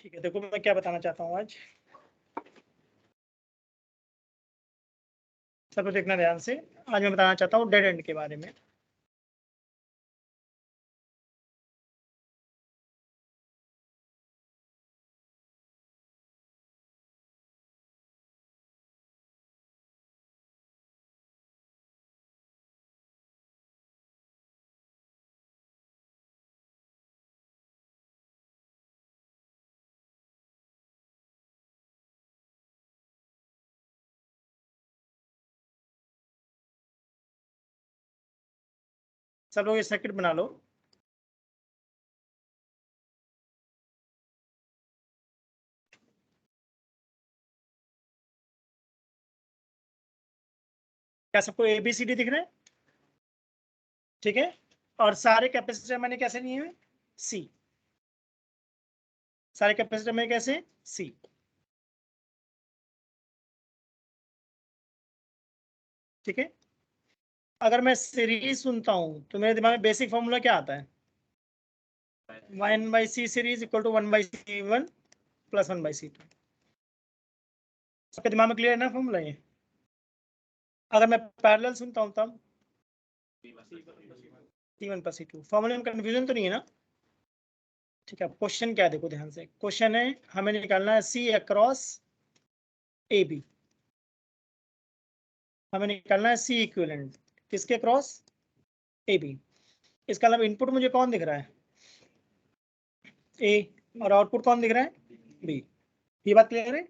ठीक है, देखो मैं क्या बताना चाहता हूँ आज। सब कुछ देखना ध्यान से। आज मैं बताना चाहता हूँ डेड एंड के बारे में। सब लोग ये सर्किट बना लो। क्या सबको ABCD दिख रहे हैं? ठीक है, और सारे कैपेसिटर मैंने कैसे लिए हैं? C। सारे कैपेसिटर में कैसे? C। ठीक है, अगर मैं सीरीज सुनता हूं तो मेरे दिमाग में बेसिक फॉर्मूला क्या आता है? 1/C series equal to 1/C1 plus 1/C2। सबके दिमाग में क्लियर है ना फॉर्मूला ये? अगर मैं पैरेलल सुनता हूं तब C1 प्लस C2। फॉर्मूले में कंफ्यूजन तो नहीं है ना? ठीक है, क्वेश्चन क्या है देखो ध्यान से। क्वेश्चन है हमें निकालना है C अक्रॉस AB। हमें निकालना है C इक्विवेलेंट किसके क्रॉस? AB। इसका मतलब इनपुट मुझे कौन दिख रहा है? A। और आउटपुट कौन दिख रहा है? B। ये बात क्लियर है?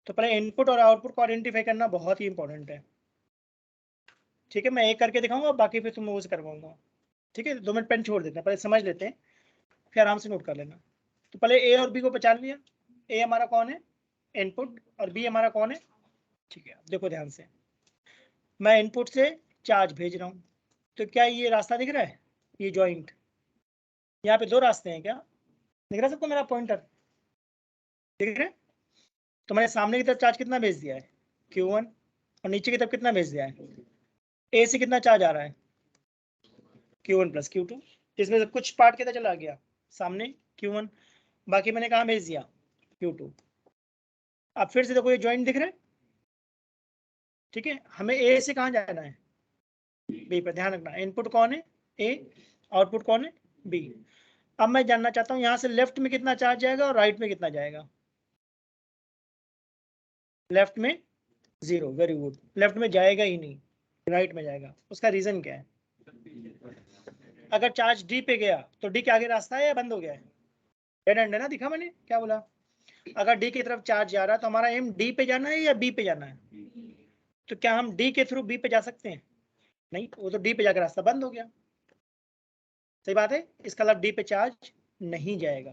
तो पहले इनपुट और आउटपुट को आइडेंटिफाई करना बहुत ही इंपॉर्टेंट है। ठीक है, मैं एक करके दिखाऊंगा, बाकी फिर तुम उसे करवाऊंगा। ठीक है, 2 मिनट पेन छोड़ देते हैं, पहले समझ लेते हैं, फिर आराम से नोट कर लेना। तो पहले A और B को पहचान लिया। A हमारा कौन है? इनपुट। और B हमारा कौन है? ठीक है, देखो ध्यान से। मैं इनपुट से चार्ज भेज रहा हूँ, तो क्या ये रास्ता दिख रहा है? ये जॉइंट, यहाँ पे 2 रास्ते हैं क्या? दिख रहा है सबको मेरा पॉइंटर? दिख रहा है? तो मैंने सामने की तरफ चार्ज कितना भेज दिया है? Q1। और नीचे की तरफ कितना भेज दिया है? A से कितना चार्ज आ रहा है? Q1 plus Q2। इसमें से कुछ पार्ट कितना चला गया? सामने Q1, बाकी मैंने कहाँ भेज दिया? Q2। अब फिर से देखो ये जॉइंट दिख रहा है। ठीक है, हमें A से कहाँ जाना है? B पर। ध्यान रखना, इनपुट कौन है? A। आउटपुट कौन है? B। अब मैं जानना चाहता हूँ यहाँ से लेफ्ट में कितना चार्ज जाएगा और राइट में कितना जाएगा? लेफ्ट में 0। वेरी गुड, लेफ्ट में जाएगा ही नहीं, राइट में जाएगा। उसका रीजन क्या है? अगर चार्ज डी पे गया तो डी के आगे रास्ता है या बंद हो गया है? डेड एंड है ना, दिखा मैंने क्या बोला? अगर डी की तरफ चार्ज जा रहा है तो हमारा एम डी पे जाना है या बी पे जाना है? तो क्या हम डी के थ्रू बी पे जा सकते हैं? नहीं, वो तो डी पे जाकर रास्ता बंद हो गया। सही बात है, इसका मतलब डी पे चार्ज नहीं जाएगा।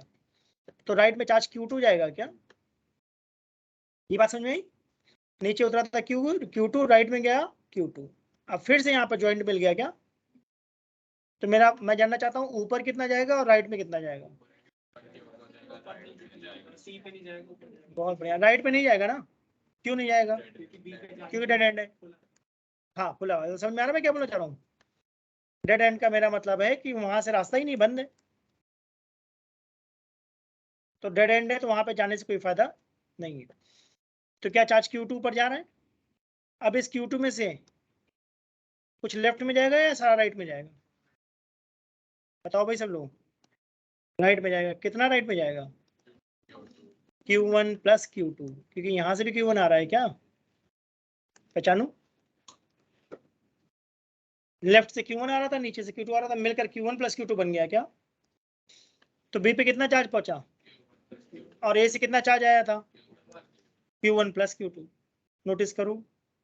तो राइट में चार्ज Q2 जाएगा क्या? ये बात समझ में आई? नीचे उतरा था Q2, राइट में गया Q2। अब फिर से यहाँ पर ज्वाइंट मिल गया क्या? तो मेरा मैं जानना चाहता हूँ ऊपर कितना जाएगा और राइट में कितना जाएगा? बहुत बढ़िया, राइट पे नहीं जाएगा ना? क्यों नहीं जाएगा? क्योंकि डेड एंड है। हाँ, खुला हुआ है। समझ में आ रहा है मैं क्या बोलना चाह रहा हूँ? डेड एंड का मेरा मतलब है कि वहां से रास्ता ही नहीं, बंद है। तो डेड एंड है तो वहां पे जाने से कोई फायदा नहीं है। तो क्या चार्ज Q2 पर जा रहा है? अब इस Q2 में से कुछ लेफ्ट में जाएगा या सारा राइट में जाएगा? बताओ भाई सब लोग। राइट में जाएगा। कितना राइट में जाएगा? Q1 प्लस Q2, क्योंकि यहां से भी Q1 आ रहा है क्या? पहचानू? लेफ्ट से Q1 आ रहा था, नीचे से Q2 आ रहा था, मिलकर Q1 प्लस Q2 बन गया क्या? तो B पे कितना चार्ज पहुंचा? और A से कितना चार्ज आया था? Q1 plus Q2। नोटिस करो,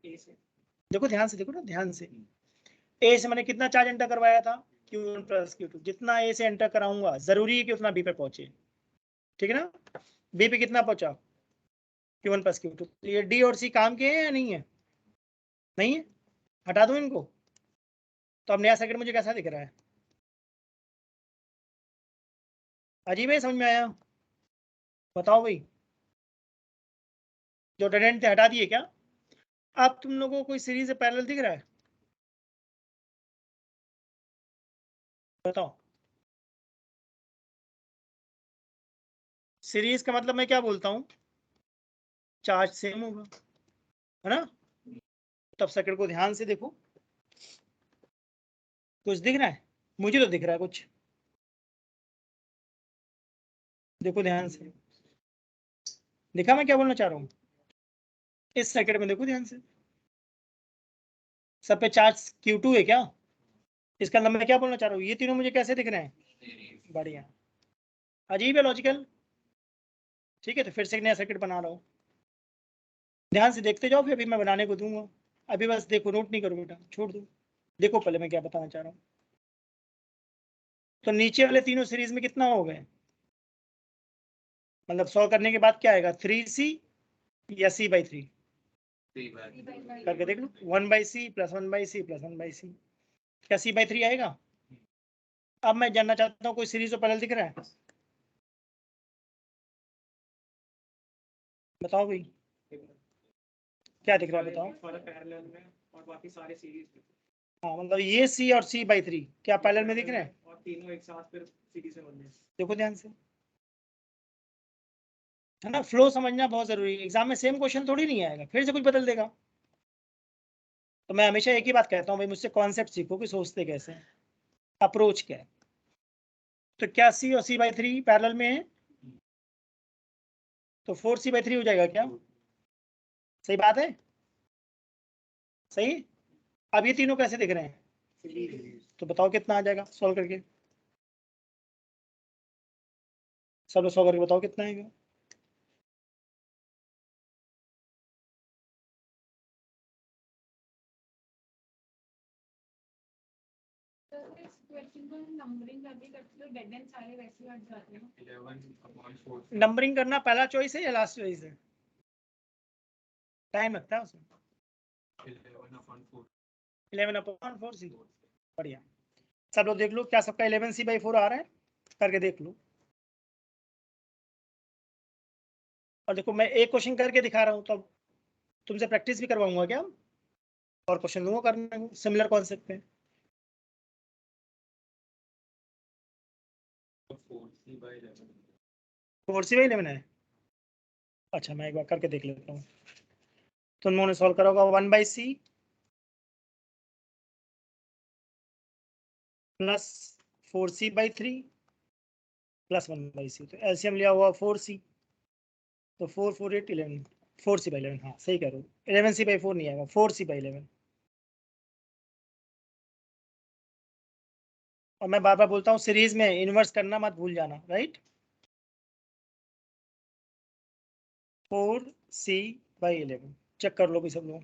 देखो ध्यान से, देखो ना ध्यान से। A से मैंने कितना चार्ज एंटर करवाया था? Q1 plus Q2। जितना A से एंटर कराऊंगा जरूरी है कि उतना B पे पहुंचे। ठीक है ना? B पे कितना पहुंचा? Q1 plus Q2। तो ये D और C काम के हैं या नहीं है? नहीं है, हटा दूं इनको। तो अब नया सर्किट मुझे कैसा दिख रहा है? अजीब है, समझ में आया? बताओ भाई। जो डेड एंड थे हटा दिए क्या? अब तुम लोगों को कोई सीरीज से पैरेलल दिख रहा है? बताओ। सीरीज का मतलब मैं क्या बोलता हूँ, चार्ज सेम होगा, है ना। तब सर्किट को ध्यान से देखो, कुछ दिख रहा है, मुझे तो दिख रहा है कुछ, देखो ध्यान से, दिखा मैं क्या बोलना चाह रहा हूँ। इस सर्किट में देखो ध्यान से, सब पे चार्ज Q2 है क्या, इसका मतलब मैं क्या बोलना चाह रहा हूँ, ये तीनों मुझे कैसे दिख रहे हैं, बढ़िया, अजीब है लॉजिकल। ठीक है, तो फिर से एक नया सर्किट बना रहा हूँ, ध्यान से देखते जाओ, फिर अभी मैं बनाने को दूंगा, अभी बस देखो, नोट नहीं करो बेटा, छोड़ दो, देखो पहले मैं क्या बताना चाह रहा हूँ। तो नीचे वाले तीनों सीरीज में कितना हो गए, मतलब सॉल्व करने के बाद क्या आएगा, 3C या C/3, करके देख लो, 1/C plus 1/C plus 1/C, क्या C/3 आएगा। अब मैं जानना चाहता हूँ कोई सीरीज तो पैरेलल दिख रहा है, बताओ भाई, क्या दिख रहा है बताओ। पैरेलल में और बाकी सारे सीरीज, हाँ मतलब ये C और C/3 क्या पैरेलल में दिख रहे हैं, और तीनों एक साथ फिर सीरीज में बनने। देखो ध्यान से, है ना, फ्लो समझना बहुत जरूरी है, एग्जाम में सेम क्वेश्चन थोड़ी नहीं आएगा, फिर से कुछ बदल देगा। तो मैं हमेशा एक ही बात कहता हूँ भाई, मुझसे कॉन्सेप्ट सीखो कि सोचते कैसे हैं, अप्रोच क्या है। तो क्या C और C/3 पैरेलल में है, तो 4C/3 हो जाएगा क्या, सही बात है, सही। अब ये तीनों कैसे दिख रहे हैं, तो बताओ कितना आ जाएगा सॉल्व करके, सब लोग सॉल्व करके बताओ कितना आएगा। नंबरिंग करना पहला चॉइस है या लास्ट चॉइस है, टाइम लगता है उसमें, 11/4C, बढ़िया। सब लोग देख लो क्या सबका 11C/4 आ रहा है, करके देख लो। और देखो मैं एक क्वेश्चन करके दिखा रहा हूँ, तो तुमसे प्रैक्टिस भी करवाऊंगा क्या, और क्वेश्चन दूंगा करने को सिमिलर कॉन्सेप्ट पे। 4C/11 है, अच्छा मैं एक बार करके देख लेता हूँ। तुम लोगों ने सॉल्व करा होगा 1/C plus 4C/3 plus 1/C, तो एलसीएम लिया हुआ 4C, तो 4 4 8 11, 4C/11, हाँ सही कह रहे हो, 11C/4 नहीं आएगा, 4C/11। और मैं बार बार बोलता हूँ सीरीज में इन्वर्स करना मत भूल जाना, राइट, 4C/11 चेक कर लो भी सब लोग।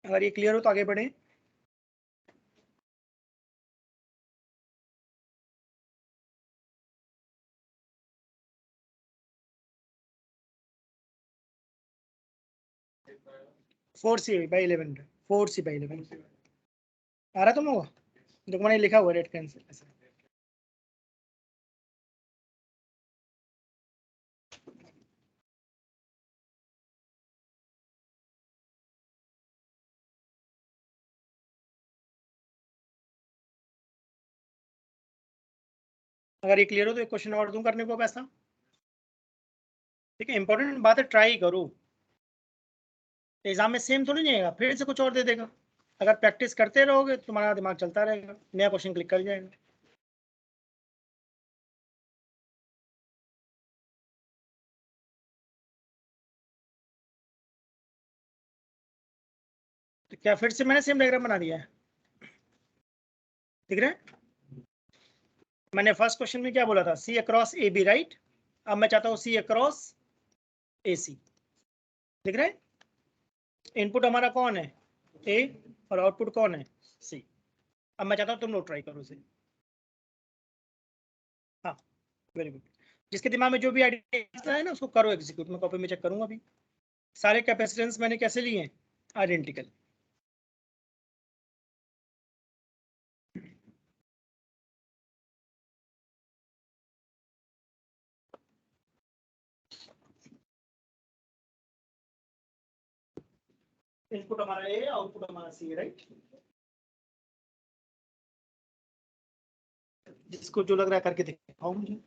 अगर ये क्लियर हो तो आगे बढ़े। फोर सी बाई इलेवन आ रहा तुम लोग, देखो मैंने लिखा हुआ रेड कैंसिल ऐसे। अगर ये क्लियर हो तो एक क्वेश्चन और दूं करने को पैसा, ठीक है, इंपॉर्टेंट बात है, ट्राई करो, एग्जाम में सेम थोड़ी नहीं आएगा, फिर से कुछ और दे देगा। अगर प्रैक्टिस करते रहोगे तो तुम्हारा दिमाग चलता रहेगा, नया क्वेश्चन क्लिक कर जाएगा। तो क्या फिर से मैंने सेम डायग्राम बना दिया है? दिख रहा है? मैंने फर्स्ट क्वेश्चन में क्या बोला था, सी अक्रॉस ए बी, राइट? अब मैं चाहता हूँ सी अक्रॉस ए सी। दिख रहा है? इनपुट हमारा कौन है, ए, और आउटपुट कौन है, सी। अब मैं चाहता हूँ तुम लोग ट्राई करो इसे। हाँ, वेरी गुड। जिसके दिमाग में जो भी आइडिया है ना उसको करो एग्जीक्यूट। मैं कॉपी में चेक करूंगा अभी। सारे कैपेसिटेंस मैंने कैसे लिए हैं, आइडेंटिकल। इनपुट हमारा ए, आउटपुट हमारा सी, राइट? जिसको जो लग रहा है करके दिखाओ मुझे।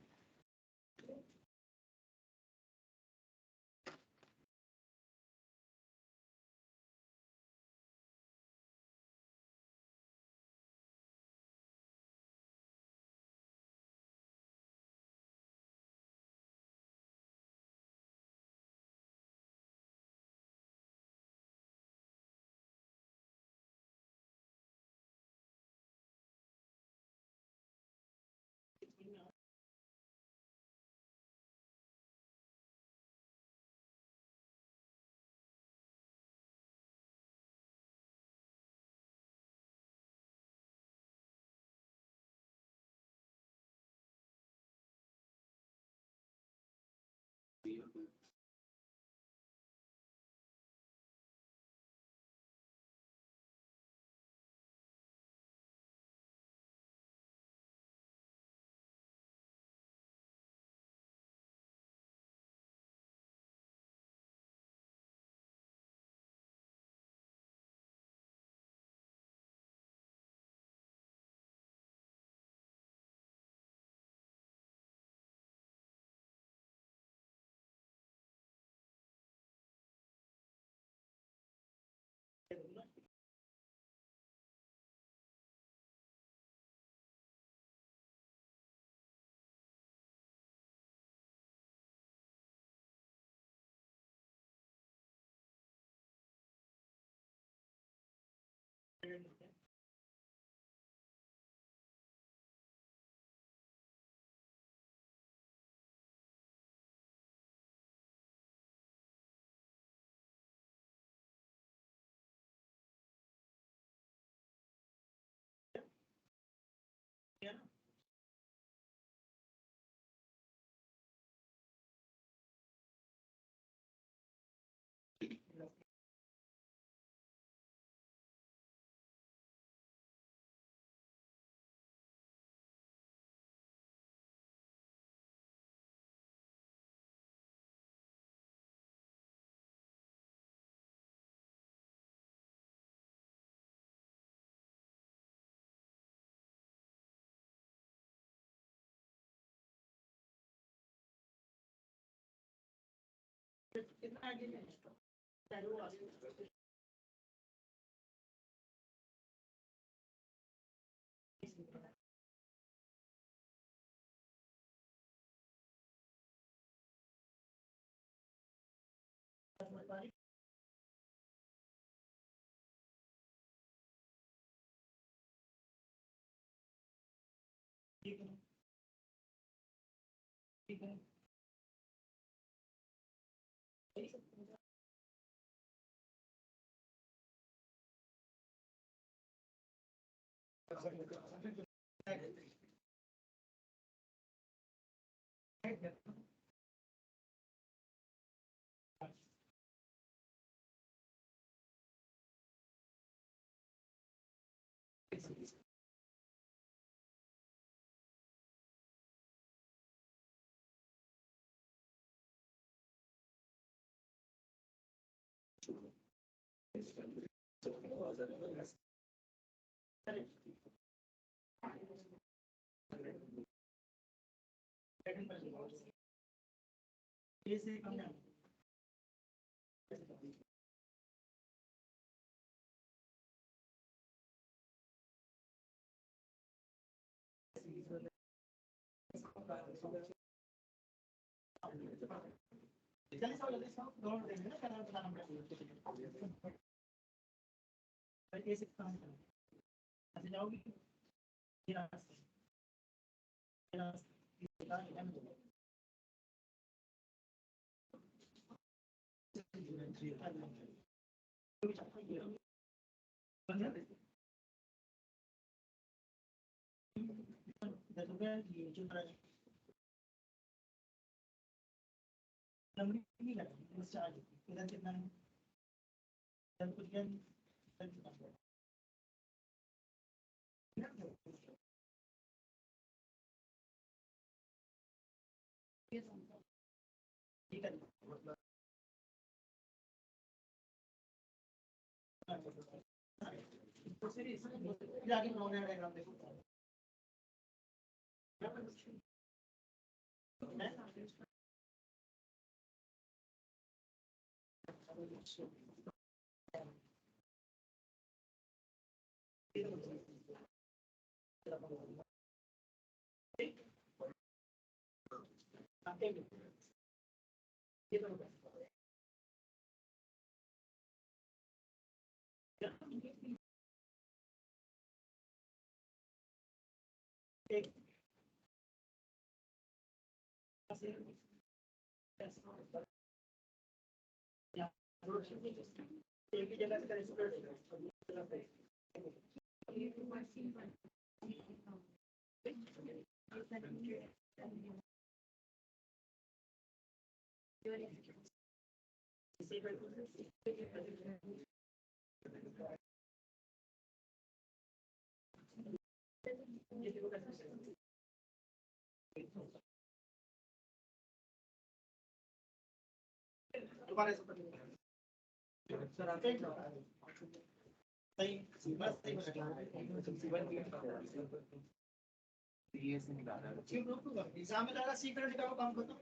ये से काम करो, ऐसे जाओगे ये रास्ते, ये रास्ते, ये रास्ते। इधर कितना है? ठीक है, आगे बनाना है डायग्राम देखो। एक ही जगह से दोबारा से सर आते हैं सही बस सही एग्जाम में लगा सीक्रेट निकालो काम खत्म।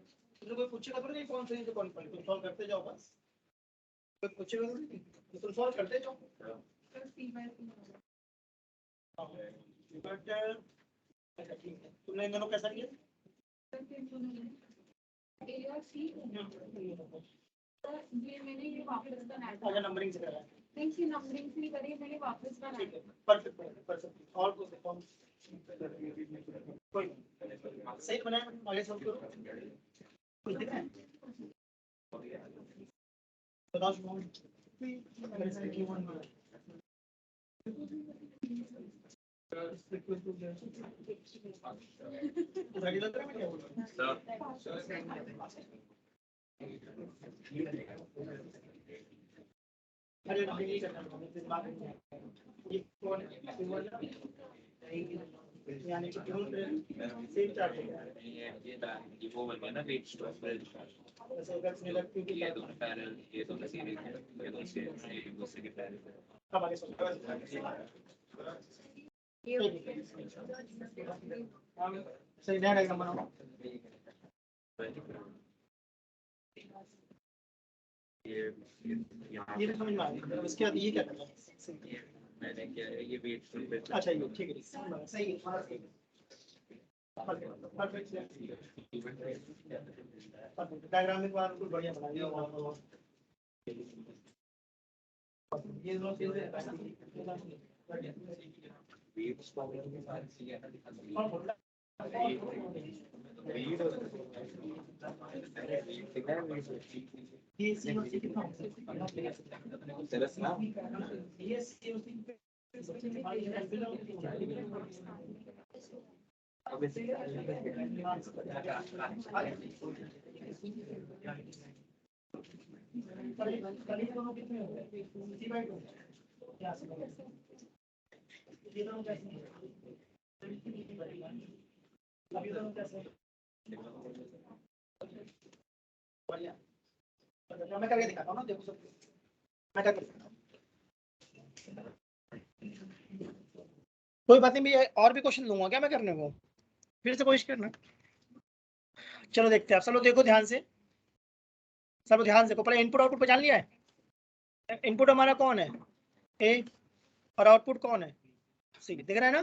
तो कोई पूछेगा तो नहीं कौन सा तो कौन पर तुम सॉल्व करते जाओ बस। कोई पूछेगा तो नहीं तुम सॉल्व करते जाओ। बट अच्छा ठीक है तुमने इन दोनों कैसा किया? ये मैंने ये वापस बनाया था। अच्छा नंबरिंग से करा है। नहीं नंबरिंग से नहीं करी मैंने वापस बनाया। ठीक है परफेक्ट परफेक्ट और कुछ कौन कोई सही बनाया आगे सब करो कुछ दिख रहा है बताओ अगर इसमें कीवर्ड मिला रेडी लग रहा है क्या बोल अरे नहीं करना ये कौन यानी कि क्यों सेम चार्ट है ये वो बन गया ना रेट स्टॉक जैसे अगर इसमें लगती है ये दोनों पैरेलल ये दोनों सीरीज है ये दोनों सीरीज है एक दूसरे के पैरेलल अब आगे सोचो सही नया डायग्राम बनाओ ये यहाँ ये तो समझ में आ गया उसके बाद ये क्या करना है मैंने क्या है ये वेट पे अच्छा ये ठीक है सही है परफेक्ट डायग्राम एक बार बढ़िया बना दिया ये दोनों चीजें वेट्स प्रॉब्लम के साथ सीधा ये सीओसी कितना चलस ना ये सीओसी अब कली दोनों कितने हो गए C/2 क्या ये दोनों कैसे अब ये दोनों कैसे बढ़िया मैं करके दिखाता हूँ ना देखो सब मैं करके दिखाता हूँ कोई बात नहीं मैं और भी क्वेश्चन लूंगा क्या मैं करने को फिर से कोशिश करना चलो देखते हैं आप सब लोग देखो ध्यान से सब लोग ध्यान से को पहले इनपुट आउटपुट पहचान लिया है इनपुट हमारा कौन है ए और आउटपुट कौन है सी दिख रहा है ना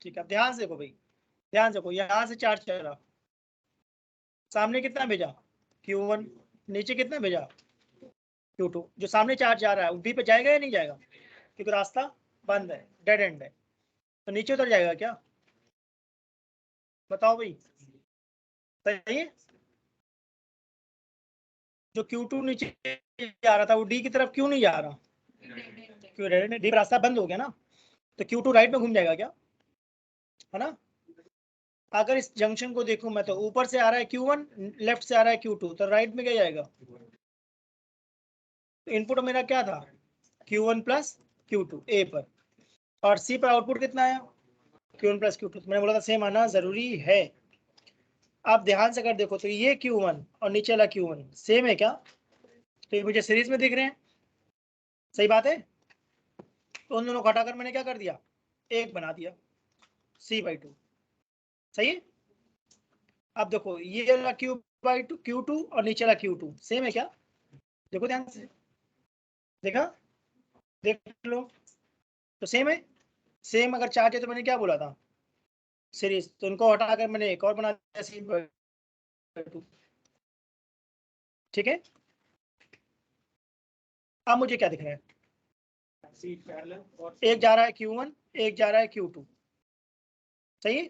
ठीक है ध्यान से देखो भाई ध्यान से देखो यहाँ से चार्ज चला सामने कितना भेजा Q1 नीचे कितना भेजा Q2 जो सामने चार्ज जा रहा है डी पे जाएगा या नहीं जाएगा क्योंकि रास्ता बंद है, डेड एंड है। तो नीचे उतर जाएगा क्या, बताओ भाई, सही है। जो Q2 नीचे जा रहा था वो D की तरफ क्यों नहीं जा रहा, क्यों डेड एंड, डी रास्ता बंद हो गया ना, तो Q2 राइट में घूम जाएगा क्या, है ना। अगर इस जंक्शन को देखूं मैं तो ऊपर से आ रहा है Q1, लेफ्ट से आ रहा है Q2, तो राइट में क्या जाएगा, तो इनपुट मेरा क्या था Q1 प्लस Q2 ए पर, और C पर आउटपुट कितना आया Q1 प्लस Q2, तो मैंने बोला था सेम आना जरूरी है। आप ध्यान से अगर देखो तो ये Q1 और नीचे वाला Q1 सेम है क्या, तो ये मुझे सीरीज में दिख रहे हैं, सही बात है। तो उन दोनों को हटाकर मैंने क्या कर दिया, एक बना दिया C/2, सही है। अब देखो ये वाला Q/2 Q2 और नीचे वाला Q2 सेम है क्या, देखो ध्यान से, देखा, देख लो, तो सेम है। सेम अगर चार्ट है तो मैंने क्या बोला था सीरीज, तो इनको हटाकर मैंने एक और बना दिया C/2, ठीक है। अब मुझे क्या दिख रहा है, सी पैरेलल और एक जा रहा है Q1, एक जा रहा है Q2, सही है।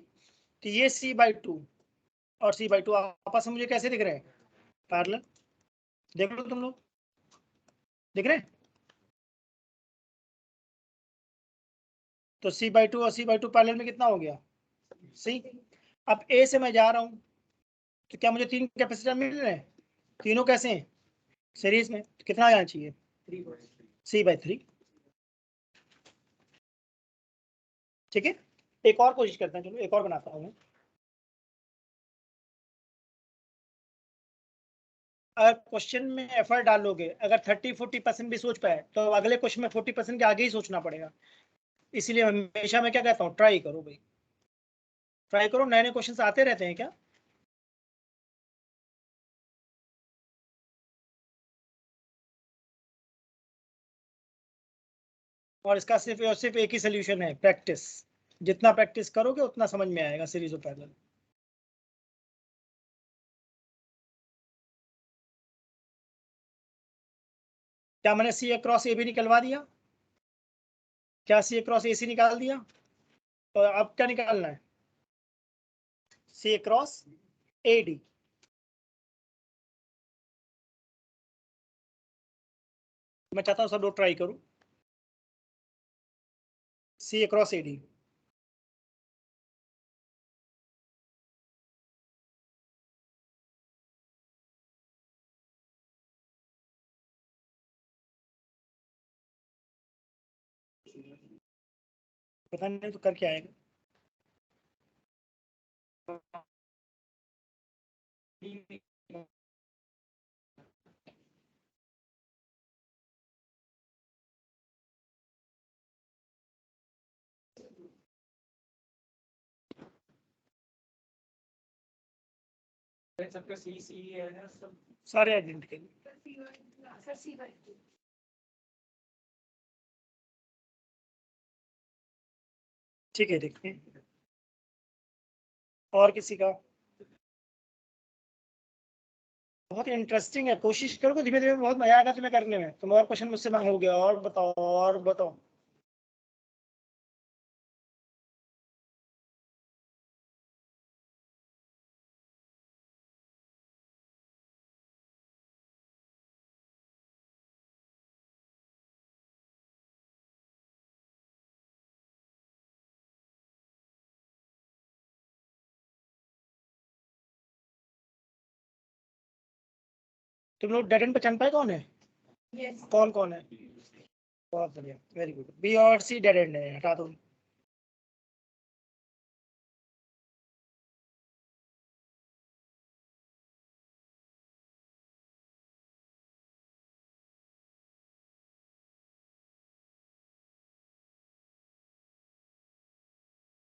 तो ये C/2 और C/2 आपस में मुझे कैसे दिख रहे हैं, पैरेलल, देख लो तुम लोग, दिख रहे हैं। तो C/2 और C/2 पैरेलल में कितना हो गया, सी। अब ए से मैं जा रहा हूं, तो क्या मुझे 3 कैपेसिटर मिल रहे हैं, तीनों कैसे हैं सीरीज में, तो कितना आ जाना चाहिए 3/3, ठीक है। एक और कोशिश करते हैं, चलो एक और बनाता हूँ मैं। अगर क्वेश्चन में एफर्ट डालोगे, अगर 30-40% भी सोच पाए तो अगले क्वेश्चन में 40% के आगे ही सोचना पड़ेगा। इसीलिए हमेशा मैं क्या कहता हूँ, ट्राई करो भाई, ट्राई करो, नए नए क्वेश्चन आते रहते हैं क्या। और इसका सिर्फ और सिर्फ एक ही सोल्यूशन है, प्रैक्टिस। जितना प्रैक्टिस करोगे उतना समझ में आएगा सीरीज और पैरेलल। क्या मैंने सी क्रॉस ए भी निकलवा दिया, क्या सी क्रॉस ए सी निकाल दिया, तो अब क्या निकालना है, सी क्रॉस ए डी। मैं चाहता हूँ सब लोग ट्राई करूँ, सी क्रॉस ए डी। पता नहीं तो करके आएगा। सबका सी सी है ना सब। सारे आइडेंटिकल, सर C/2 ठीक है। देखते हैं और किसी का, बहुत इंटरेस्टिंग है, कोशिश करो, धीमे धीमे बहुत मजा आएगा तुम्हें करने में। तुम और क्वेश्चन मुझसे मांगोगे, और बताओ और बताओ। तुम लोग डेड एंड पहचान पाए कौन है, यस कौन कौन है, बहुत बढ़िया, वेरी गुड। बी और सी डेड एंड है, हटा दो।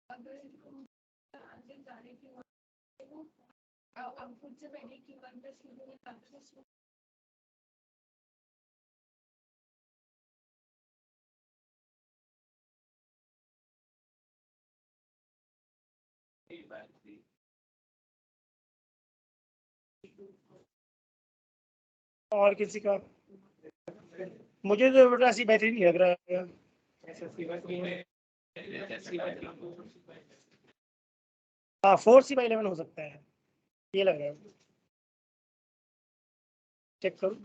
अगर आगे जाने की अब खुद से पहले Q1 प्लस Q2 और किसी का, मुझे तो बेटा ऐसी बेहतरीन नहीं लग रहा है। ऐसा C/3 में हाँ 4C/11 हो सकता है, ये लग रहा है। चेक करो।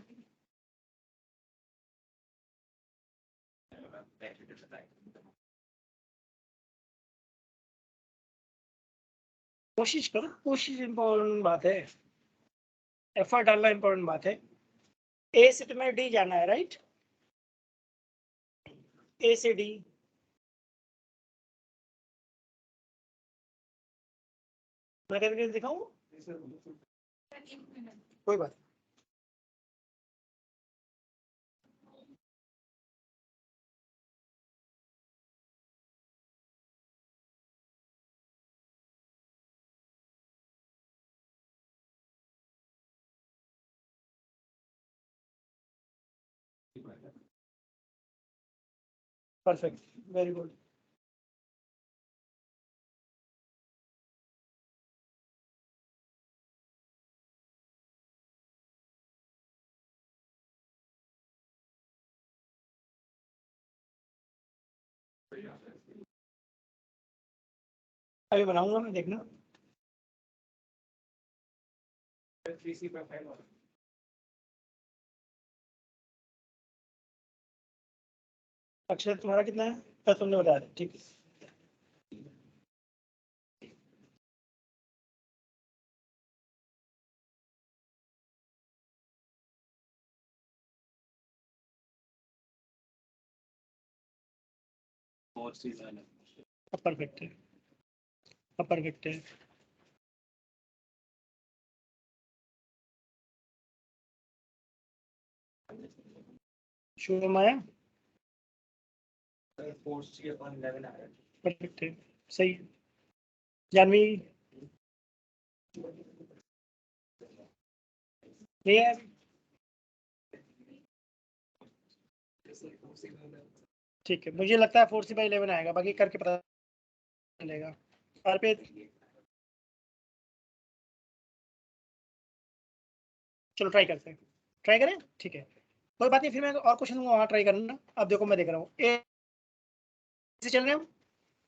कोशिश करो, कोशिश इम्पोर्टेंट बात है, एफर्ट डालना इम्पोर्टेंट बात है। ए से तुम्हें डी जाना है, राइट? ए से डी, मैं करके दिखाऊं? कोई बात परफेक्ट, वेरी गुड। अभी बनाऊंगा मैं, देखना। 3C प्रोफाइल और अक्षर तुम्हारा कितना है? तुमने बताया था, ठीक है। अब परफेक्ट है, अब परफेक्ट है। शुभम आया? 4C/11 आ रहा है। परफेक्ट है, सही। जानवी नहीं है? ठीक है, मुझे लगता है 4C/11 आएगा, बाकी करके पता चलेगा। अर्पित चलो ट्राई करते हैं, ट्राई करें, ठीक है, कोई बात नहीं। फिर मैं और क्वेश्चन दूंगा, वहाँ ट्राई करना। अब देखो मैं देख रहा हूँ, ए से चल रहे हो,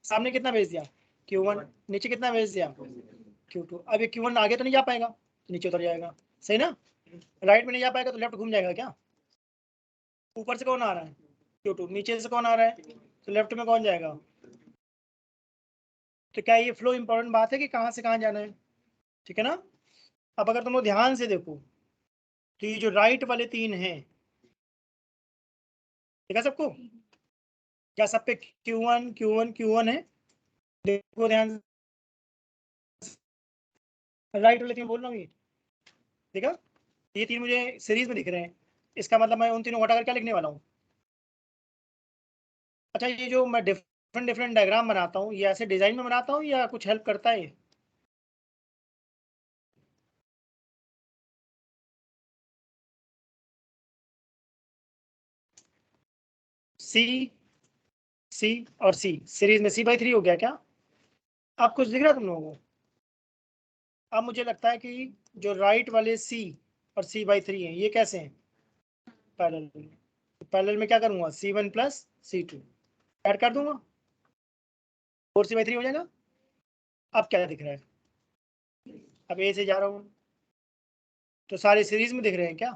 सामने कितना भेज दिया? Q1, नीचे कितना भेज दिया? Q2। अब ये Q1 आगे तो नहीं जा पाएगा, तो नीचे उतर जाएगा, सही ना? राइट में नहीं जा पाएगा तो लेफ्ट घूम जाएगा क्या? ऊपर से कौन आ रहा है? Q2। नीचे से कौन आ रहा है? तो लेफ्ट में कौन जाएगा? तो क्या ये फ्लो इंपॉर्टेंट बात है कि कहाँ से कहाँ जाना है? ठीक है ना? अब अगर तुम लोग ध्यान से देखो, तो ये जो राइट वाले तीन हैं, ठीक है सबको? क्या सब पे Q1 Q1 Q1 है? देखो ध्यान से, राइट वाले तीन बोल रहा हूँ, ये देखा? ये तीन मुझे सीरीज में दिख रहे हैं, इसका मतलब मैं उन तीनों को हटाकर क्या लिखने वाला हूँ? अच्छा, ये जो मैं डिफरेंट डिफरेंट डायग्राम बनाता हूँ, ये ऐसे डिजाइन में बनाता हूँ या कुछ हेल्प करता है? सी सी और सी सीरीज में C/3 हो गया क्या? अब कुछ दिख रहा है तुम लोगों को? अब मुझे लगता है कि जो राइट वाले C और C/3 हैं, ये कैसे हैं? पैरेलल में। तो पैरेलल में क्या करूंगा? C1 प्लस C2 ऐड कर दूंगा, 4C/3 हो जाएगा। अब क्या दिख रहा है? अब ए से जा रहा हूँ, तो सारे सीरीज में दिख रहे हैं क्या?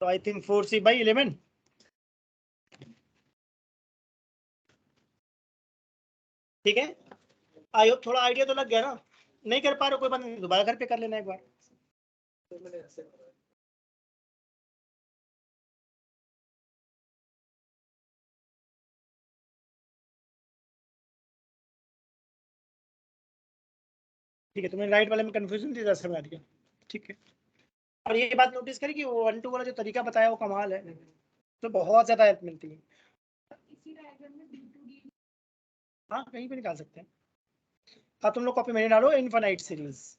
तो आई थिंक 4C/11। ठीक है, आई होप थोड़ा आइडिया तो लग गया ना? नहीं कर पा रहे हो, कोई बात नहीं, दोबारा घर पे कर लेना एक बार। तो मैंने ऐसे करा। ठीक है, तुम्हें राइट वाले में कंफ्यूजन थी, समझ आ गया, ठीक है। और ये बात नोटिस करी कि वो 1 to वाला जो तरीका बताया वो कमाल है, तो बहुत ज्यादा हेल्प मिलती है। इसी डायग्राम में B2D हाँ, कहीं भी निकाल सकते हैं। अब तुम लोग कॉपी में डालो इनफाइनाइट सीरीज।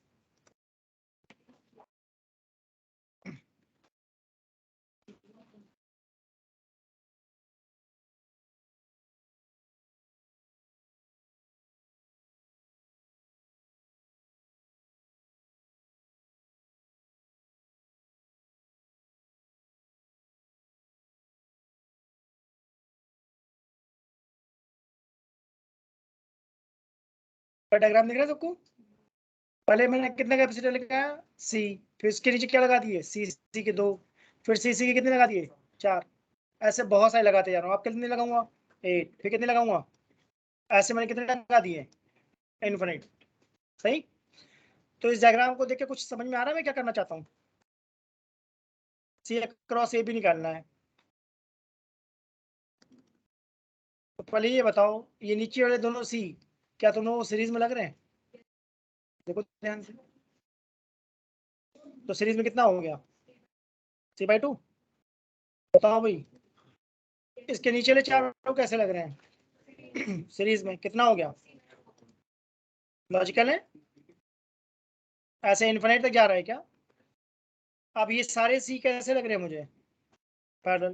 पर डायग्राम दिख रहा है सबको? पहले मैंने कितना कैपेसिटर लगाया सी, फिर इसके नीचे क्या लगा दिए सी सी के 2, फिर सी सी के कितने लगा दिए 4, ऐसे बहुत सारे लगाते जा रहा हूँ। आप कितने लगाऊंगा 8, फिर कितने लगाऊंगा, ऐसे मैंने कितने लगा दिए इनफिनिट। सही। तो इस डायग्राम को देख के कुछ समझ में आ रहा है मैं क्या करना चाहता हूँ? सी क्रॉस ए भी निकालना है। तो पहले ये बताओ, ये नीचे वाले दोनों सी क्या दोनों सीरीज में लग रहे हैं? देखो ध्यान से, तो सीरीज में कितना हो गया C/2। बताओ भाई, इसके नीचे वाले चारों कैसे लग रहे हैं सीरीज में कितना हो गया? लॉजिकल है, ऐसे इन्फिनिट तक जा रहा है क्या? अब ये सारे सी कैसे लग रहे हैं मुझे? पैरेलल।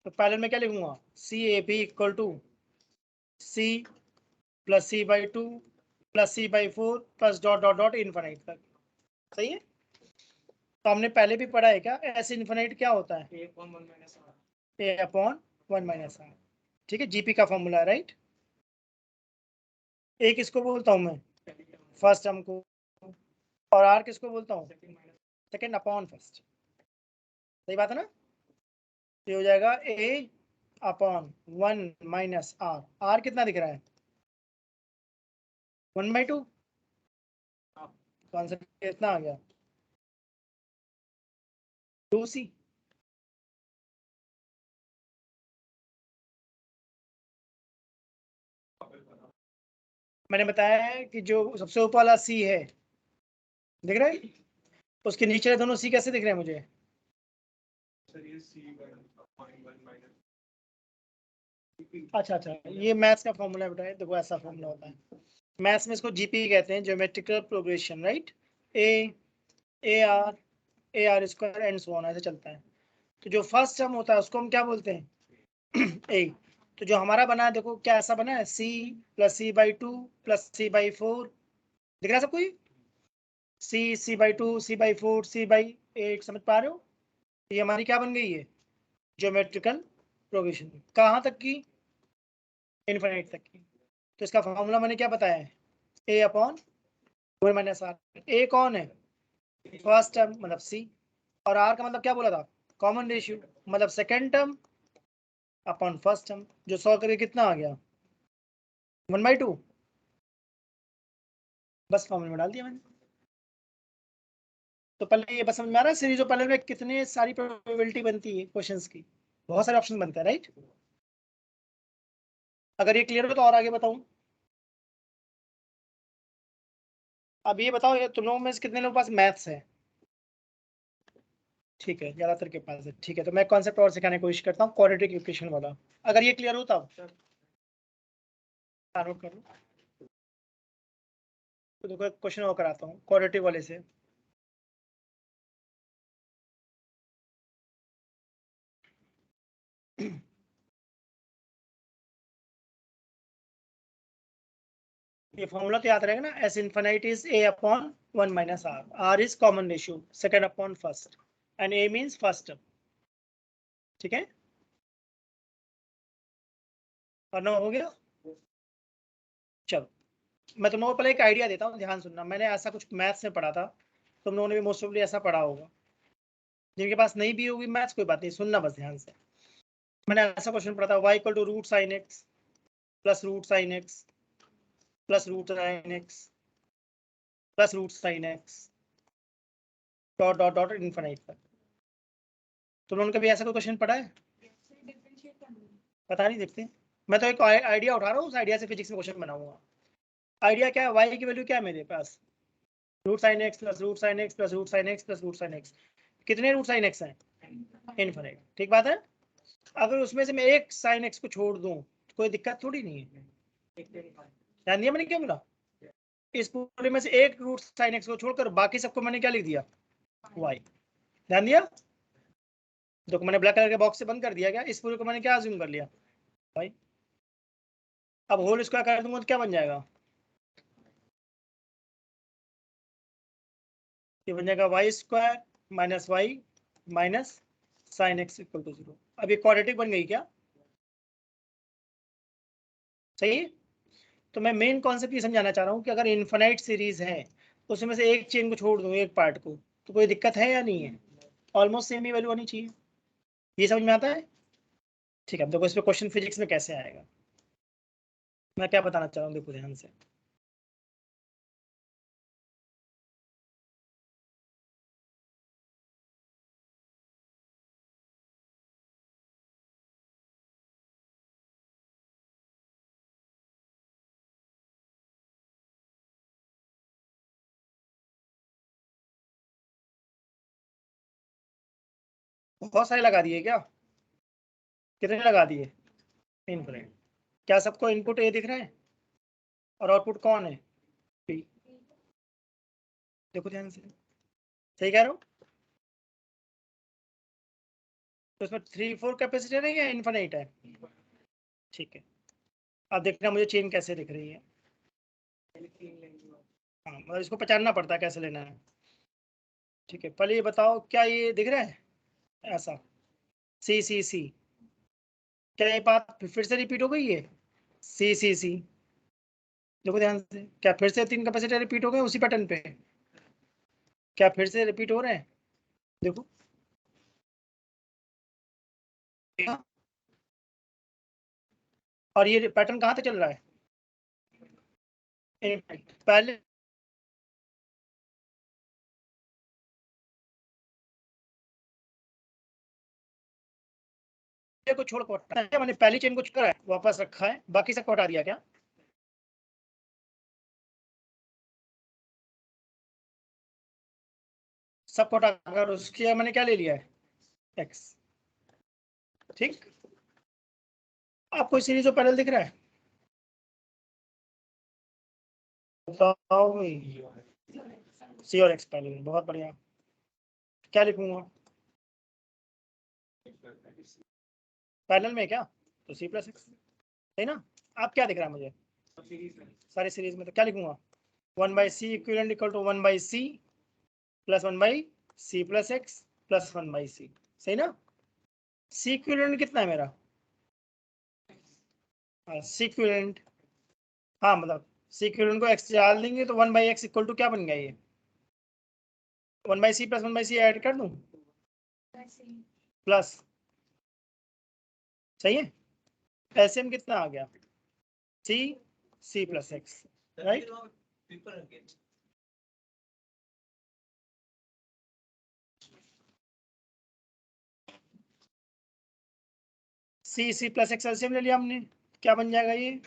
तो पैरेलल में क्या लिखूंगा CAB equal to C plus C/2 plus C/4 plus dot dot dot infinite तक। सही है। तो हमने पहले भी पढ़ा है क्या ऐसे इन्फिनिट क्या होता है? A upon 1 minus R. A/1 - R। ठीक है, जीपी का फॉर्मूला है, राइट। ए किसको बोलता हूँ मैं? फर्स्ट टर्म को। और आर किसको बोलता हूँ? Second minus second upon first. सही बात है ना? ये हो जाएगा A/1 - R। आर कितना दिख रहा है? 1/2। कौन सा कितना आ गया? 2C। मैंने बताया है कि जो सबसे ऊपर वाला C है, दिख रहा है, उसके नीचे वाले दोनों C कैसे दिख रहे हैं मुझे? Sir, ये C/1 minus. अच्छा अच्छा, ये मैथ्स का फॉर्मूला बताया। देखो ऐसा फॉर्मूला होता है मैथ्स में, इसको जीपी कहते हैं, geometrical progression, right. A R square and so on, ऐसे चलता है। तो जो फर्स्ट टर्म होता है उसको हम क्या बोलते हैं ए। तो जो हमारा बना है देखो क्या ऐसा बना है C plus C/2 plus C/4। दिख रहा है सबको? ये C/2 C/4 C/8, समझ पा रहे हो? ये हमारी क्या बन गई है ज्योमेट्रिकल प्रोग्रेशन। कहाँ तक की? इनफिनिट तक की। तो इसका फॉर्मूला मैंने क्या बताया है? A/1 - R। ए कौन है? फर्स्ट टर्म मतलब C, और R का मतलब क्या बोला था? कॉमन रेशियो, मतलब second term upon first term, जो 100 करके कितना आ गया 1/2। बस फॉर्मूले में डाल दिया मैंने। तो पहले ये बस समझ में आ रहा है सीरीज ऑफ पैरेलल में कितने सारी प्रोबेबिलिटी बनती है क्वेश्चंस की? बहुत सारे ऑप्शन बनते हैं, राइट। अगर ये क्लियर हो तो और आगे बताऊं। अब ये बताओ, ये तुम लोगों में से कितने लोगों के पास मैथ्स है? ठीक है, ज्यादातर के पास है। ठीक है, तो मैं कॉन्सेप्ट और सिखाने की कोशिश करता हूँ, क्वाड्रेटिक इक्वेशन वाला। अगर ये क्लियर हो तब नोट कर लो। तो देखो एक क्वेश्चन और कराता हूँ क्वाड्रेटिक वाले से। ये फॉर्मूला तो याद रहेगा ना, S infinite is A/1 - R। R is common ratio, second upon first, and A means first term. ठीक है, और नो हो गया। चलो मैं तुम लोगों को पहले एक आइडिया देता हूँ, ध्यान सुनना। मैंने ऐसा कुछ मैथ्स में पढ़ा था, तुम लोगों ने भी मोस्ट प्रोबेबली ऐसा पढ़ा होगा। जिनके पास नहीं भी होगी मैथ्स, कोई बात नहीं, सुनना बस ध्यान से। मैंने ऐसा क्वेश्चन पढ़ा था, y equal to root sine x plus root sine x plus root sine x plus root sine x dot dot dot infinite तक। तुम लोगों ने कभी ऐसा कोई क्वेश्चन पढ़ा है? डिफरेंशिएट करना पता नहीं, देखते हैं। मैं तो एक आइडिया उठा रहा हूँ, उस आइडिया से फिजिक्स में क्वेश्चन बनाऊंगा। आइडिया क्या है? y की वैल्यू क्या है मेरे पास? Root sine x plus root sine x plus root sine x plus root sine x. कितने रूट साइन एक्स हैं? इनफिनिट। ठीक बात है। अगर उसमें से मैं एक साइन एक्स को छोड़ दूं तो कोई दिक्कत थोड़ी नहीं है। ध्यान दिया मैंने क्या बोला? इस पूरे में से एक रूट साइन एक्स को छोड़कर बाकी सबको मैंने क्या लिख दिया? y। ध्यान दिया? देखो मैंने ब्लैक कलर के बॉक्स से बंद कर दिया। क्या इस पूरे को मैंने क्या अज्यूम कर लिया? y। अब होल स्क्वायर कर दूंगा तो क्या बन जाएगा? ये बन जाएगा y² - y minus sine x equal to 0। अब ये क्वाड्रेटिक बन गई क्या? सही है। तो मैं मेन कॉन्सेप्ट ये समझाना चाह रहा हूँ कि अगर इन्फिनाइट सीरीज है उसमें से एक चेन को छोड़ दूँ, एक पार्ट को, तो कोई दिक्कत है या नहीं है? ऑलमोस्ट सेम ही वैल्यू आनी चाहिए। ये समझ में आता है? ठीक है, अब देखो इस पे क्वेश्चन फिजिक्स में कैसे आएगा, मैं क्या बताना चाह रहा हूँ, देखो ध्यान से। बहुत सारे लगा दिए क्या? कितने लगा दिए? इनफिनिट। क्या सबको इनपुट ए दिख रहा है और आउटपुट कौन है? बी। देखो ध्यान से, सही कह रहा हूँ? तो इसमें 3-4 कैपेसिटर है या इनफिनिट है? ठीक है, अब देखना मुझे चेन कैसे दिख रही है। हाँ, मतलब इसको पहचानना पड़ता है कैसे लेना है। ठीक है, पहले ये बताओ क्या ये दिख रहा है ऐसा, सी सी सी? क्या ये बात फिर से रिपीट हो गई है? सी सी सी, देखो ध्यान से, क्या फिर से 3 कैपेसिटर रिपीट हो गए उसी पैटर्न पे? क्या फिर से रिपीट हो रहे हैं? देखो हाँ? और ये पैटर्न कहाँ तक चल रहा है? पहले को छोड़ कर हटा है, मैंने पहली चेन को छोड़ा है, वापस रखा है, बाकी सबको हटा दिया क्या? सबको हटाकर उसके मैंने क्या ले लिया है? एक्स। ठीक, आपको सीरीज ऑफ पैरेलल दिख रहा है? बताओ भाई। सी और एक्स पैरेलल, बहुत बढ़िया। क्या लिखूंगा पैरेलल में? क्या तो सी प्लस एक्स है ना? आप क्या दिख रहा है मुझे सारी सीरीज में? तो क्या लिखूंगा? 1/c equivalent equal to 1/c plus 1/c plus x plus 1/c, सही ना? सी इक्विवेलेंट कितना है मेरा? सी इक्विवेलेंट, हाँ मतलब सी इक्विवेलेंट को एक्स डाल देंगे तो 1/x इक्वल टू क्या बन गया ये? 1/c प्लस 1/c ऐड कर दूं प्लस, सही है? एलसीएम कितना आ गया? C c plus x, right? C plus x LCM ले लिया हमने, क्या बन जाएगा ये?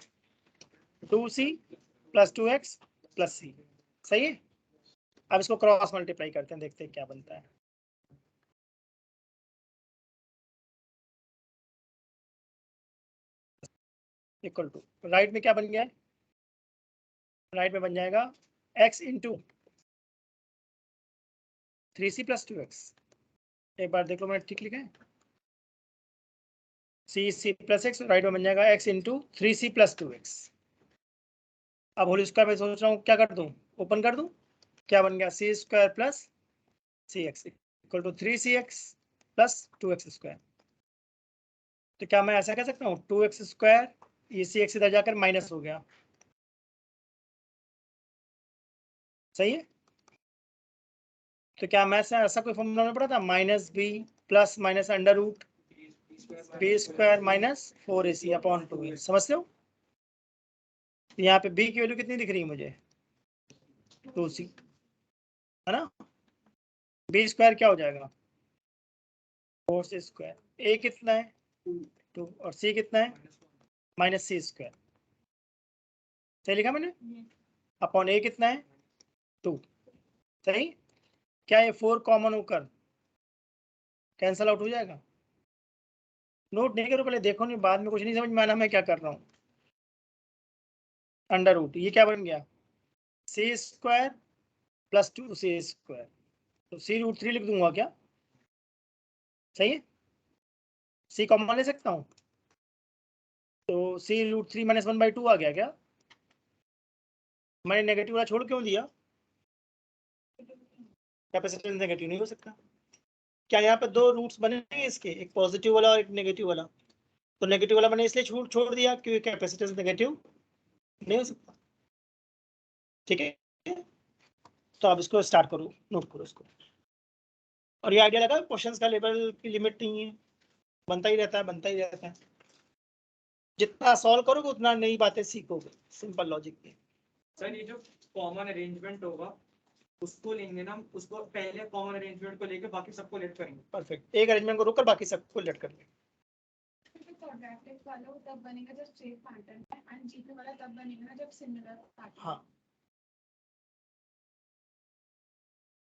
2c plus 2x plus c, सही है? अब इसको क्रॉस मल्टीप्लाई करते हैं, देखते हैं क्या बनता है। इक्वल टू, राइट में क्या बन गया है? राइट में बन जाएगा x into 3c plus 2x। एक बार देख लो मैंने ठीक लिखा है, सी प्लस एक्स, राइट में बन जाएगा x into 3c plus 2x। अब होल स्क्वायर में सोच रहा हूँ क्या कर दूं, ओपन कर दूं, क्या बन गया? C square plus c x equal to 3cx plus 2x square. तो क्या मैं ऐसा कह सकता हूँ 2x स्क्वायर, ये सी एक्स इधर जाकर माइनस हो गया, सही है? तो क्या मैं ऐसा कोई फॉर्मूला में पढ़ा था? Minus B plus minus under root B square minus 4ac upon 2a, समझते हो? यहाँ पे b की वैल्यू कितनी दिख रही है मुझे? 2c, है ना? बी स्क्वायर क्या हो जाएगा? 4c square. a कितना है? 2, और c कितना है? माइनस सी स्क्वायर, सही लिखा मैंने? अपॉन a कितना है? 2, सही? क्या ये 4 कॉमन होकर कैंसल आउट हो जाएगा? नोट नहीं करो, पहले देखो, नहीं बाद में कुछ नहीं समझ में आना मैं क्या कर रहा हूँ। अंडर रूट, ये क्या बन गया? C square plus 2c square, तो c√3 लिख दूंगा क्या? सही है? c कॉमन ले सकता हूँ, तो c√3 माइनस 1/2 आ गया क्या? मैंने नेगेटिव वाला छोड़ क्यों दिया? कैपेसिटेंस नेगेटिव नहीं हो सकता। क्या यहाँ पे 2 रूट्स बने हैं इसके, एक पॉजिटिव वाला और एक नेगेटिव वाला? तो नेगेटिव वाला मैंने इसलिए छोड़ दिया क्योंकि कैपेसिटेंस नेगेटिव नहीं हो सकता। ठीक है, तो आप इसको स्टार्ट करो, नोट करो इसको। और ये आइडिया लगा, क्वेश्चंस का लेवल की लिमिट नहीं है, बनता ही रहता है, बनता ही रहता है। जितना सॉल्व करोगे उतना नई बातें सीखोगे, सिंपल लॉजिक की। सर ये जो कॉमन अरेंजमेंट होगा उसको लेंगे ना, उसको पहले कॉमन अरेंजमेंट को लेके बाकी सबको लेट करेंगे। परफेक्ट, एक अरेंजमेंट को रोककर बाकी सबको लेट कर लेंगे। क्वाड्रेटिक वाला वो तब बनेगा जब स्ट्रेट पैटर्न है, एंड जीपी वाला तब बनेगा ना जब सिमिलर पैटर्न। हाँ,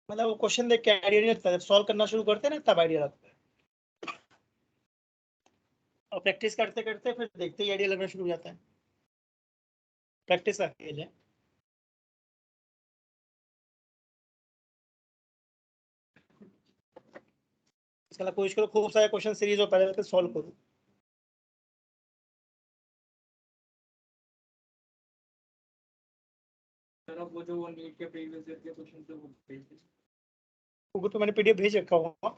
मतलब वो क्वेश्चन देख के आइडिया नहीं लगता, जब सॉल्व करना शुरू करते हैं ना तब आइडिया लगता है, और प्रैक्टिस करते करते फिर देखते ही आइडिया लगना शुरू हो जाता है। प्रैक्टिस का खेल है। इसका कोशिश करो खूब सारे क्वेश्चन सीरीज हो पहले सॉल्व करो। सर अब वो जो नीट के प्रीवियस ईयर के क्वेश्चन थे वो भेज दीजिए। गूगल पे मैंने पीडीएफ भेज रखा हुआ।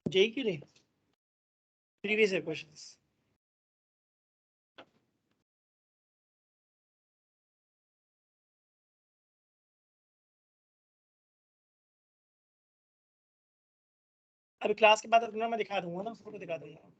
जेई की नहीं, प्रीवियस ईयर क्वेश्चंस। अभी क्लास के बाद मैं दिखा दूंगा ना, फोटो दिखा दूंगा।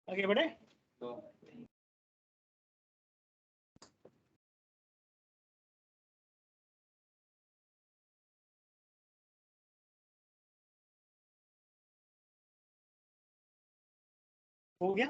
आगे बढ़े। तो हो गया।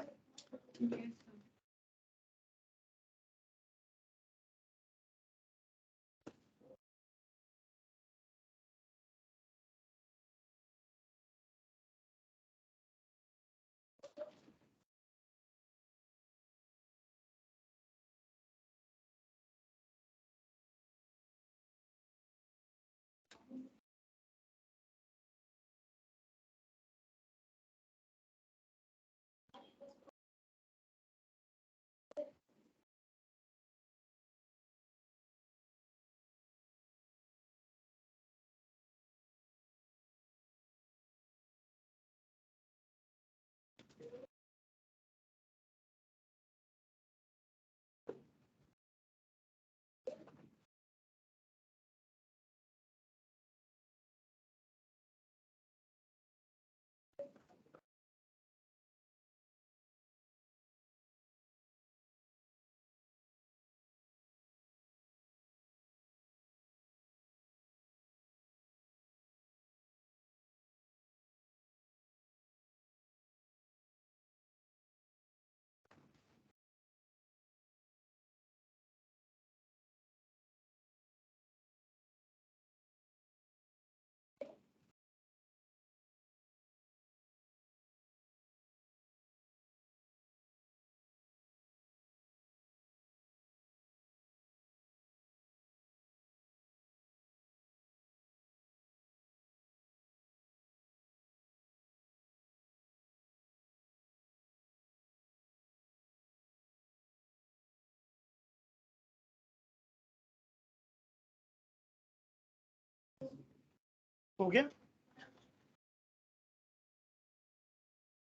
हो गया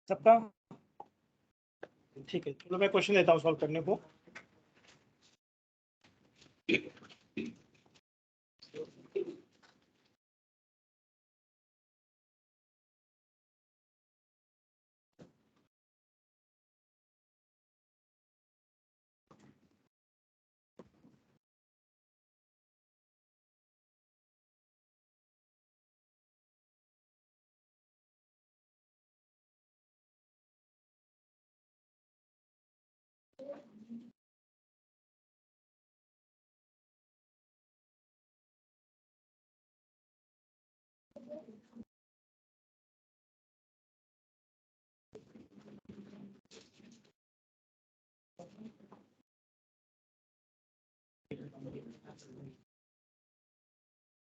सबका? ठीक है, चलो मैं क्वेश्चन लेता हूँ सॉल्व करने को।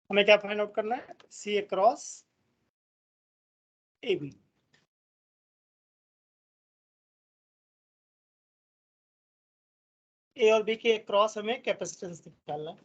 हमें क्या फाइंड आउट करना है? सी अक्रॉस ए बी। ए और बी के क्रॉस हमें कैपेसिटेंस निकालना है।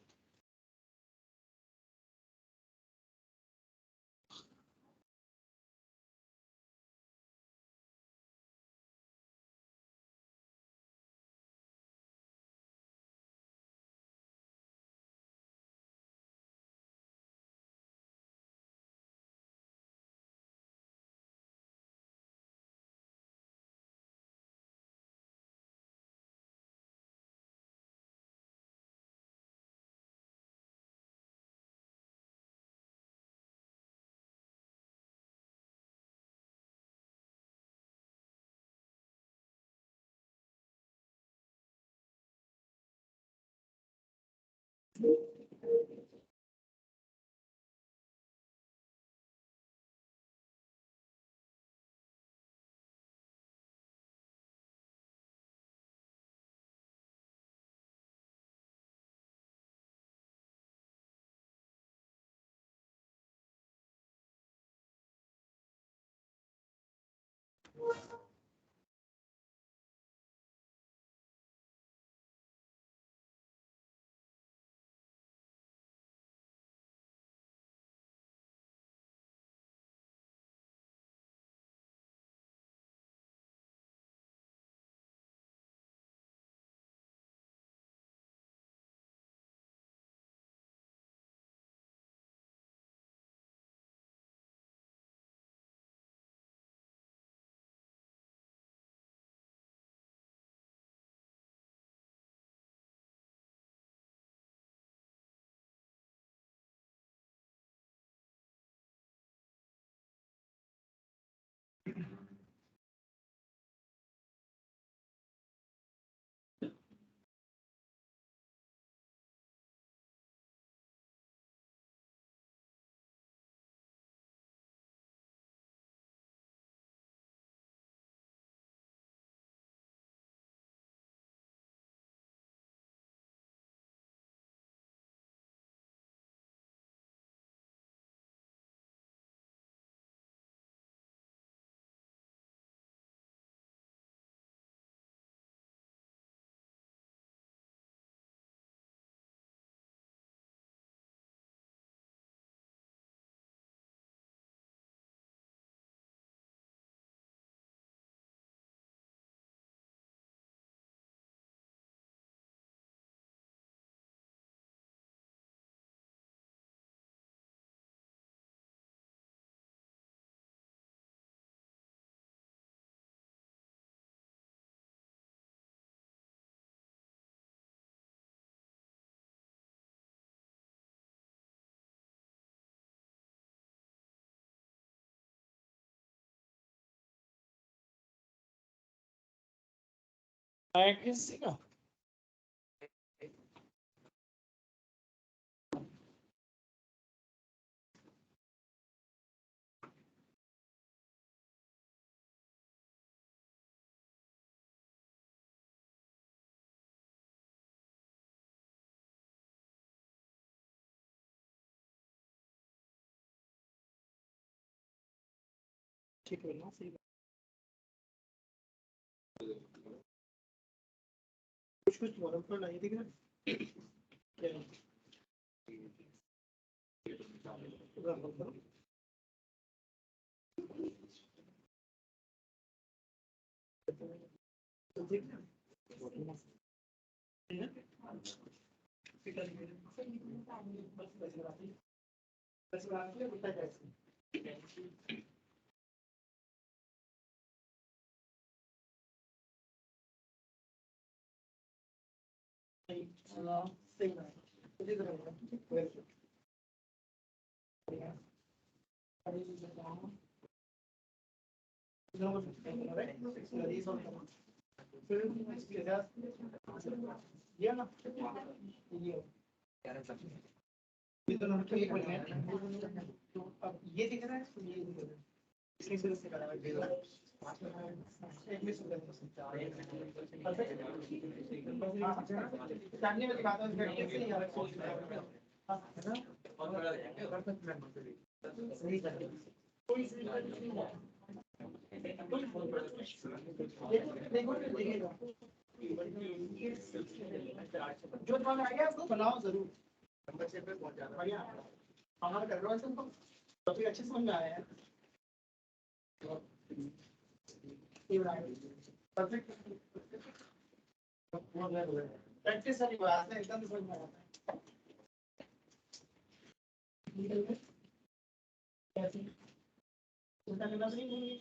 किसी का ठीक है ना, सही कुछ कुछ तुम्हारा पर नहीं दिख रहा क्या? अब ये दिख रहा है, ये दिख रहा है। इसलिए फिर उससे करा जानने वाली बात है जो तुम्हारा आ गया उसको बनाओ जरूर। बढ़िया हमारा कर रहा है तुमको काफी अच्छे समझ में आया है। परफेक्ट प्रैक्टिस वाली बात है, एकदम समझ में आता है। कैसे उल्टा करना नहीं भूलिए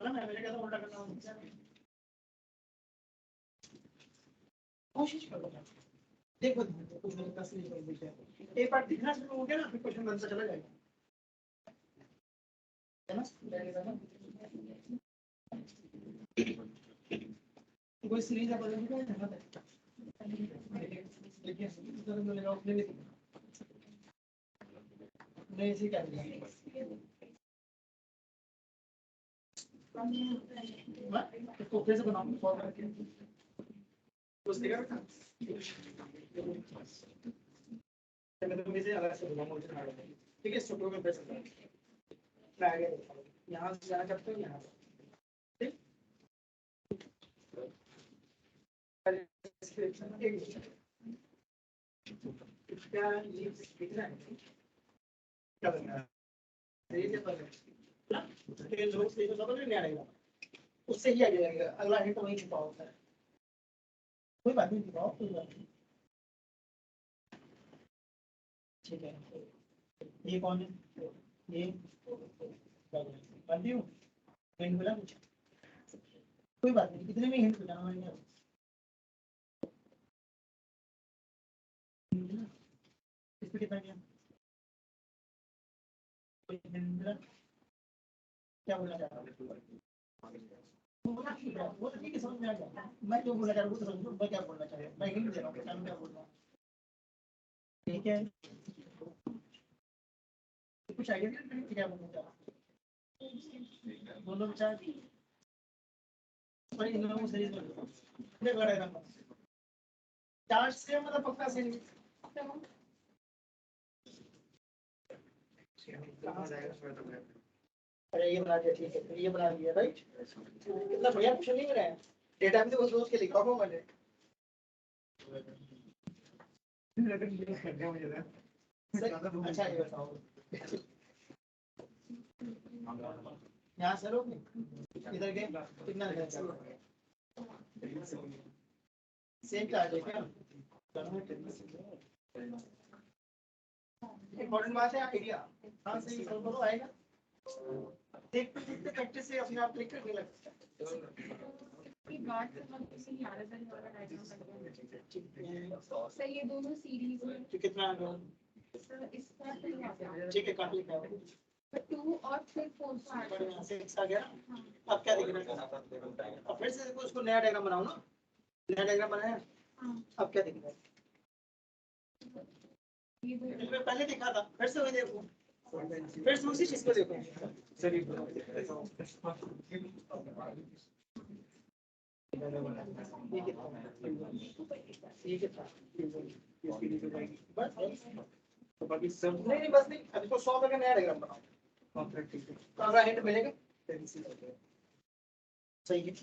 ना, मैंने कहता उल्टा करना कोशिश करो। देखो कुछ नहीं दस नहीं कर एक बार दिखना शुरू हो गया ना, फिर क्वेश्चन बनता चला जाएगा, है ना? कोई सीरीज है बदल के यहाँ पे देखिए इधर में लगाओ प्ले नहीं ऐसे कर दिया इसको कैसे बनाऊं सॉल्व करके कुछ दिखा रखा मैं तो मुझे अलग से बनाऊंगा मुझे ठीक है। स्टूडियो में प्रेस करना है यहाँ से जाना चाहते हो यहाँ ठीक क्या दिख रहा है क्या करना है लोग से तो समझ नहीं आएगा, उससे ही आ जाएगा। अगला हिंट वही छुपा होता है, कोई बात नहीं छुपाओ, कोई बात नहीं। ठीक है ये कौन है? ये हिंट मिला कुछ? कोई बात नहीं, कितने में हिंट मिला हमारे यहाँ? इसमें कितना गया? क्या बोलना चाह रहा हूँ? वो तो ठीक है, समझ में आ गया। मैं जो बोलना चाह रहा हूँ वो तो समझो मैं क्या बोलना चाह रहा हूँ। मैं हिंट दे रहा हूँ क्या बोल रहा हूँ, ठीक है? कुछ आइडिया नहीं क्या बोलना चाह रहा हूँ? दोनों विचार भाई इन लोगों से पूरे बड़े चार्ज से मतलब पक्का से कहाँ जाएगा? अरे ये बना दिया, ठीक है ये बना दिया राइट। कितना बढ़िया क्वेश्चन नहीं बनाया, डेटा में तो सोच के लिखा हुआ मैंने। अच्छा ये बताओ यहाँ से लोग इधर गए कितना सेम चार्ज है क्या? इम्पोर्टेंट बात है आइडिया। हाँ सही करो आएगा, देखते देखते प्रैक्टिस से अपने आप क्लिक करने लगता है। सर ये दोनों सीरीज में तो कितना आ गया? ठीक है काट लिखा है 2 और फिर 4 6 आ गया। अब क्या दिख रहा है? अब फिर से देखो उसको नया डायग्राम बनाओ ना, नया डायग्राम बनाया। अब क्या दिख रहा है? इसमें पहले दिखा था, फिर से वही देखो, फिर से उसी चीज को देखो। बाकी सब नहीं बस नहीं, अभी तो 100 का नया डायग्राम बनाओ। अगला हिंट मिलेगा सही है।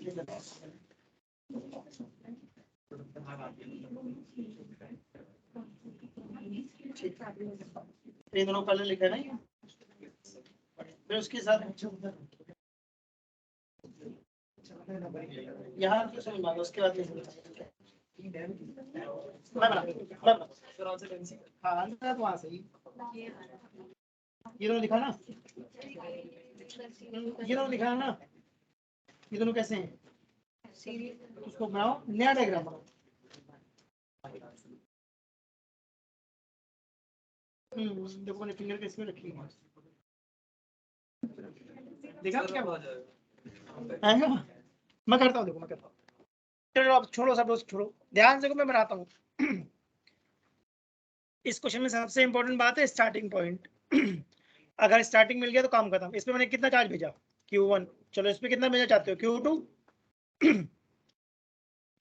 ये दोनों पहले लिखा है ना, ये फिर उसके साथ यहाँ तो समझ मांगो, उसके बाद हाँ आंसर तो वहाँ से ही ये दोनों दिखा ना, ये दोनों दिखा ना, ये दोनों कैसे हैं, उसको बनाओ नया डायग्राम बनाओ। देखो मैंने फिंगर के इसमें रखी है, देखा क्या आएगा, मैं करता हूँ, देखो मैं करता हूँ। चलो अब छोड़ो सब दोस्त छोड़ो, ध्यान से मैं बनाता हूँ। इस क्वेश्चन में सबसे इंपॉर्टेंट बात है स्टार्टिंग पॉइंट। अगर स्टार्टिंग मिल गया तो काम खत्म। इसमें मैंने कितना चार्ज भेजा Q1, चलो इस पे कितना भेजना चाहते हो Q2।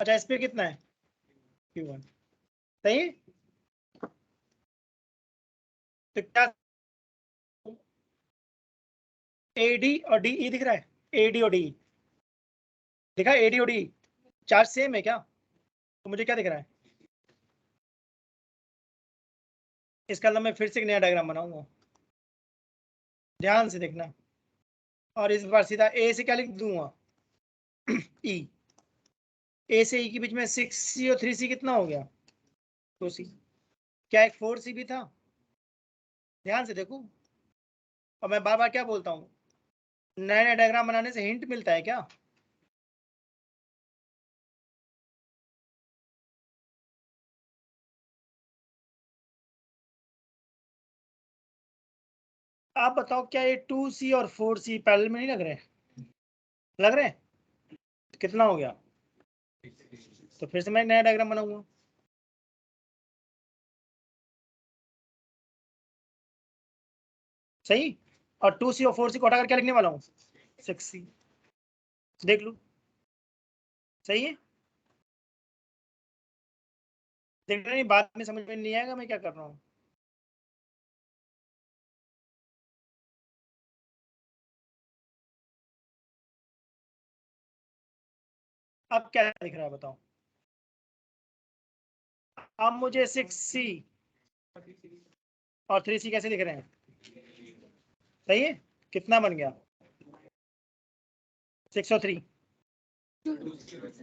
अच्छा इस पे कितना है Q1, सही। तो क्या AD और DE दिख रहा है, AD और DE दिखा, AD और DE चार्ज सेम है क्या, तो मुझे क्या दिख रहा है, इसका मतलब मैं फिर से एक नया डायग्राम बनाऊंगा, ध्यान से देखना। और इस बार सीधा A से क्या लिख दूंगा E, A से E के बीच में 6C और 3C कितना हो गया 2C, क्या एक 4C भी था, ध्यान से देखो। और मैं बार बार क्या बोलता हूँ, नए नए डायग्राम बनाने से हिंट मिलता है क्या, आप बताओ क्या ये 2C और 4C पैरेलल में नहीं लग रहे, लग रहे हैं, तो कितना हो गया, तो फिर से मैं एक नया डायग्राम बनाऊंगा। सही, और 2C और 4C को हटाकर क्या लिखने वाला हूँ 6C, देख लो सही है। देख रहे हैं, बाद में समझ में नहीं आएगा मैं क्या कर रहा हूँ। अब क्या दिख रहा है बताओ, अब मुझे 6C और 3C कैसे दिख रहे हैं, सही है, कितना बन गया 6 और 3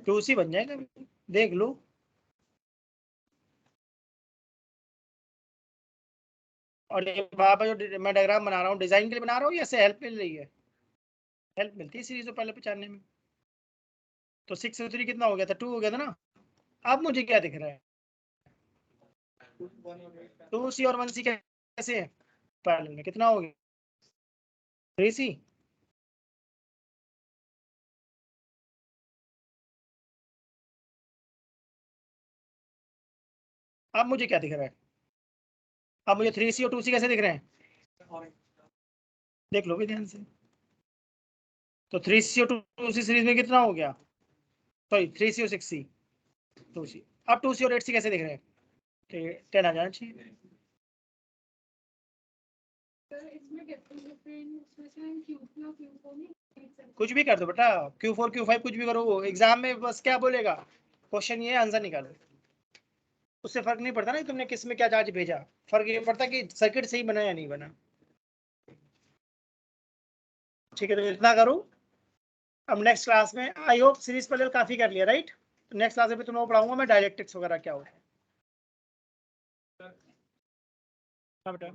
2C बन जाएगा, देख लो। और ये वहां पर जो मैं डायग्राम बना रहा हूँ डिजाइन के लिए बना रहा हूँ या से हेल्प मिल रही है, हेल्प मिलती है सीरीज को पहले पहचानने में। तो 6 और 3 कितना हो गया था 2 हो गया था ना। अब मुझे क्या दिख रहा है 2C और 1C कैसे है पैरेलल में, कितना हो गया 3C। अब मुझे क्या दिख रहा है, अब मुझे 3C और 2C कैसे दिख रहे हैं, देख लो भी ध्यान से। तो 3C और 2C सीरीज में कितना हो गया, सॉरी 3C और 6C 2C। अब 2C और 8C कैसे दिख रहे हैं, 10 आ जाना चाहिए। इसमें डिफरेंट इसमें से Q3 और Q4 नहीं देख सकते। कुछ भी कर दो बेटा, Q4 Q5 कुछ भी करो, एग्जाम में बस क्या बोलेगा, क्वेश्चन ये आंसर निकालो, उससे फर्क नहीं पड़ता ना तुमने किस में क्या चार्ज भेजा, फर्क ये पड़ता कि सर्किट सही बना या नहीं बना। ठीक है तो इतना करो। अब नेक्स्ट क्लास में आई होप सीरीज पैरेलल काफी कर लिया राइट, नेक्स्ट क्लास में तुम्हें पढ़ाऊंगा मैं डायलेक्ट्रिक्स वगैरह क्या होता है। हाँ बेटा।